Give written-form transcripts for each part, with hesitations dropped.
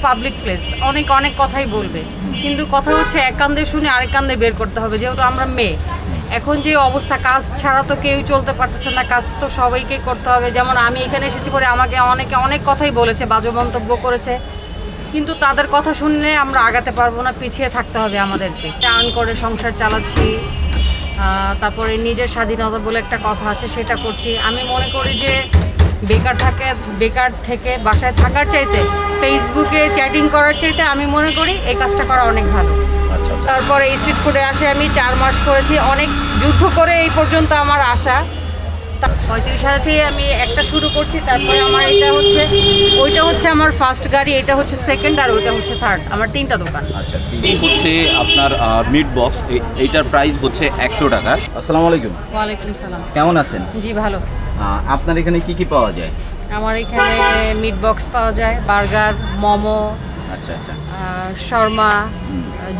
Public place, অনেক অনেক কথাই বলবে, কিন্তু কথা হচ্ছে এক কান্দে শুনে আরেক কান্দে বের করতে হবে। যেহেতু আমরা মেয়ে, এখন যে অবস্থা, কাজ ছাড়া তো কেউ চলতে পারতেছে না, কাজ তো সবাইকেই করতে হবে। যেমন আমি এখানে এসেছি পরে আমাকে অনেকে অনেক কথাই বলেছে, বাজে মন্তব্য করেছে, কিন্তু তাদের কথা শুনলে আমরা আগাতে পারবো না, পিছিয়ে থাকতে হবে আমাদেরকে। টার্ন করে সংসার চালাচ্ছি, তারপরে নিজের স্বাধীনতা বলে একটা কথা আছে, সেটা করছি। আমি মনে করি যে বেকার থেকে বাসায় থাকার চাইতে, ফেসবুকে চ্যাটিং করার চাইতে আমি মনে করি এই কাজটা করা অনেক ভালো। তারপরে স্ট্রিট ফুডে আসে আমি 4 মাস করেছি, অনেক যুদ্ধ করে এই পর্যন্ত আমার আসা। 35,000 থেকে আমি একটা শুরু করছি, তারপরে আমার ওইটা হচ্ছে আমার ফার্স্ট গাড়ি, এটা হচ্ছে সেকেন্ড, আর ওইটা হচ্ছে থার্ড। আমার 3টা দোকান। আচ্ছা, এই হচ্ছে আপনার মিট বক্স, এইটার প্রাইস হচ্ছে 100 টাকা। আসসালামু আলাইকুম। ওয়ালাইকুম সালাম। কেমন আছেন? জি ভালো। আপনার এখানে কি কি পাওয়া যায়? আমার এখানে মিট বক্স পাওয়া যায়, বার্গার, মোমো, আচ্ছা আচ্ছা, শর্মা,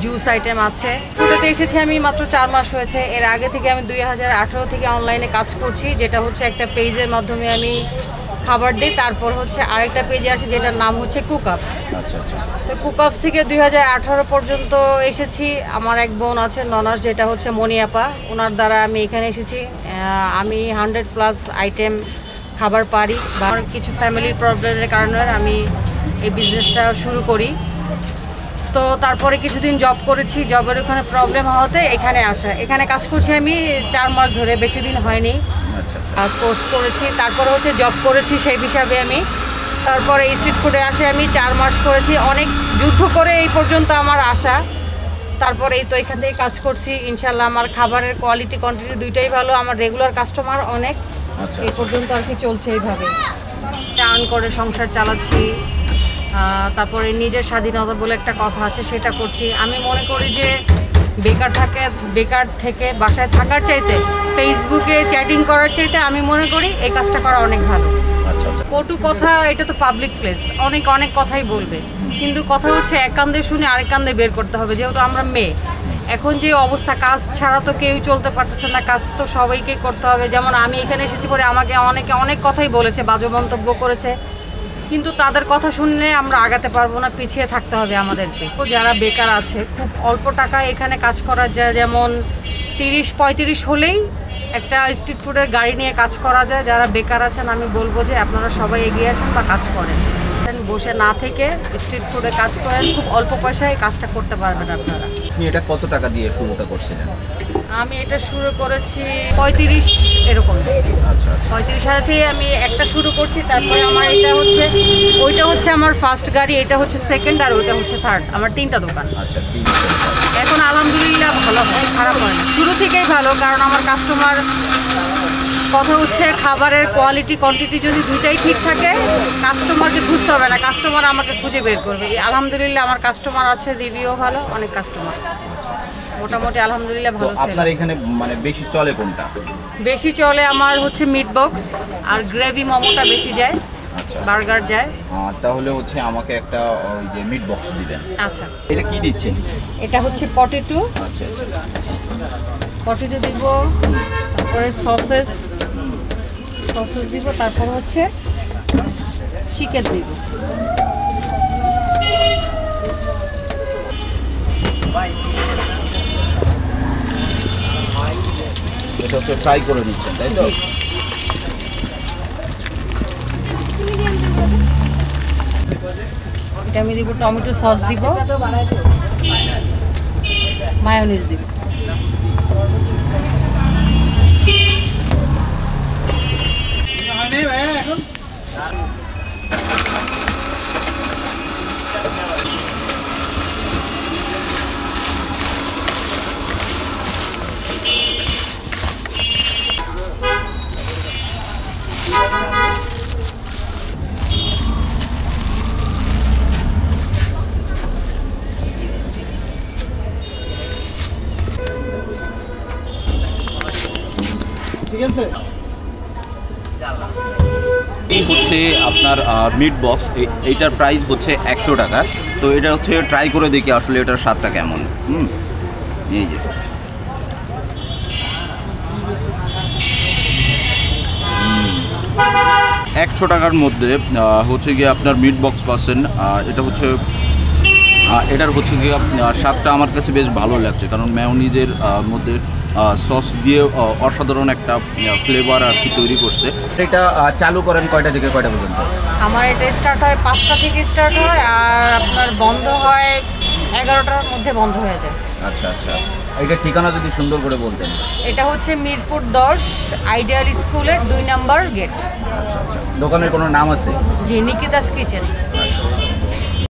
জুস আইটেম আছে। ফুডেতে এসেছি আমি মাত্র 4 মাস হয়েছে। এর আগে থেকে আমি 2018 থেকে অনলাইনে কাজ করছি, যেটা হচ্ছে একটা পেজের মাধ্যমে আমি খাবার দিই। তারপর হচ্ছে আরেকটা পেজে আসে যেটার নাম হচ্ছে কুকআপস। আচ্ছা আচ্ছা। তো কুকআপস থেকে 2018 পর্যন্ত এসেছি। আমার এক বোন আছে ননাস, যেটা হচ্ছে মনিয়াপা, ওনার দ্বারা আমি এখানে এসেছি। আমি 100+ আইটেম খাবার পারি। আমার কিছু ফ্যামিলির প্রবলেমের কারণে আমি এই বিজনেসটা শুরু করি। তো তারপরে কিছুদিন জব করেছি, জবের ওখানে প্রবলেম হওয়াতে এখানে আসা। এখানে কাজ করছি আমি 4 মাস ধরে, বেশি দিন হয়নি। কোর্স করেছি, তারপরে হচ্ছে জব করেছি সেই হিসাবে আমি। তারপরে স্ট্রিট ফুডে আসে আমি 4 মাস করেছি, অনেক যুদ্ধ করে এই পর্যন্ত আমার আসা। তারপরে এই তো এখান থেকে কাজ করছি। ইনশাল্লাহ আমার খাবারের কোয়ালিটি কোয়ান্টিটি দুইটাই ভালো, আমার রেগুলার কাস্টমার অনেক। এই পর্যন্ত আর কি চলছে এইভাবে, টার্ন করে সংসার চালাচ্ছি। তারপরে নিজের স্বাধীনতা বলে একটা কথা আছে, সেটা করছি। আমি মনে করি যে বেকার থেকে বাসায় থাকার চাইতে, ফেসবুকে চ্যাটিং করার চাইতে আমি মনে করি এই কাজটা করা অনেক ভালো। কটু কথা, এটা তো পাবলিক প্লেস, অনেক অনেক কথাই বলবে, কিন্তু কথা হচ্ছে এক কান্দে শুনে আরেক কান্দে বের করতে হবে। যেহেতু আমরা মেয়ে, এখন যে অবস্থা, কাজ ছাড়া তো কেউ চলতে পারতেছে না, কাজ তো সবাইকেই করতে হবে। যেমন আমি এখানে এসেছি পরে আমাকে অনেকে অনেক কথাই বলেছে, বাজে মন্তব্য করেছে, কিন্তু তাদের কথা শুনলে আমরা আগাতে পারবো না, পিছিয়ে থাকতে হবে আমাদেরকে। যারা বেকার আছে, খুব অল্প টাকায় এখানে কাজ করা যায়। যেমন 30-35 হলেই একটা স্ট্রিট ফুডের গাড়ি নিয়ে কাজ করা যায়। যারা বেকার আছেন আমি বলবো যে আপনারা সবাই এগিয়ে আসেন বা কাজ করেন, বসে না থেকে স্ট্রিট ফুডে কাজ করেন, খুব অল্প পয়সায় কাজটা করতে পারবেন আপনারা। আপনি এটা কত টাকা দিয়ে শুরুটা করছিলেন? আমি এটা শুরু করেছি 35 এরকম। আচ্ছা, 35,000 থেকে আমি একটা শুরু করছি, তারপরে আমার ওইটা হচ্ছে আমার ফার্স্ট গাড়ি, এটা হচ্ছে সেকেন্ড, আর ওইটা হচ্ছে থার্ড। আমার 3টা দোকান। আচ্ছা, এখন আলহামদুলিল্লাহ ভালো হয়, খারাপ হয় না, শুরু থেকেই ভালো। কারণ আমার কাস্টমার, কথা হচ্ছে খাবারের কোয়ালিটি কোয়ান্টিটি যদি দুইটাই ঠিক থাকে, কাস্টমারকে খুঁজতে হবে না, কাস্টমার আমাকে খুঁজে বের করবে। আলহামদুলিল্লাহ আমার কাস্টমার আছে, রিভিউ ভালো, অনেক কাস্টমার মোটামুটি আলহামদুলিল্লাহ ভালো। আপনার এখানে মানে বেশি চলে কোনটা? বেশি চলে আমার হচ্ছে মিট বক্স, আর গ্রেভি মোমোটা বেশি যায়। আচ্ছা, বার্গার যায়। তাহলে হচ্ছে আমাকে একটা ওই যে মিট বক্স দিবেন। আচ্ছা, এটা কি দিচ্ছেন? এটা হচ্ছে পটেটো। আচ্ছা, পটেটো দিব, তারপরে সসেস দিব, তারপর হচ্ছে চিকেন দিব। এটা হচ্ছে ফ্রাই করে নিচ্ছেন, তাই তো? এটা আমি দিব টমেটো সস দিব, মায়োনিজ দিব। ঠিক আছে। এই হচ্ছে আপনার মিট বক্স, এইটার প্রাইস হচ্ছে 100 টাকা। তো এটা হচ্ছে ট্রাই করে দেখি আসলে এটার স্বাদটা কেমন। এই যে 100 টাকার মধ্যে হচ্ছে গিয়ে আপনার মিট বক্স পাচ্ছেন। এটা হচ্ছে এটার হচ্ছে গিয়ে স্বাদটা আমার কাছে বেশ ভালো লাগছে, কারণ মেয়োনিজের মধ্যে সস দিয়ে অসাধারণ একটা ফ্লেভার আর কি তৈরি করছে। এটা চালু করেন কয়টা থেকে কয়টা পর্যন্ত? আমার এটা স্টার্ট হয় 5টা থেকে স্টার্ট হয়, আর আপনার বন্ধ হয় 11টার মধ্যে বন্ধ হয়ে যায়। আচ্ছা আচ্ছা, এটা ঠিকানা যদি সুন্দর করে বলতেন। এটা হচ্ছে মিরপুর 10 আইডিয়াল স্কুলের 2 নম্বর গেট। আচ্ছা আচ্ছা, দোকানের কোনো নাম আছে? জি, নিকিতাস কিচেন।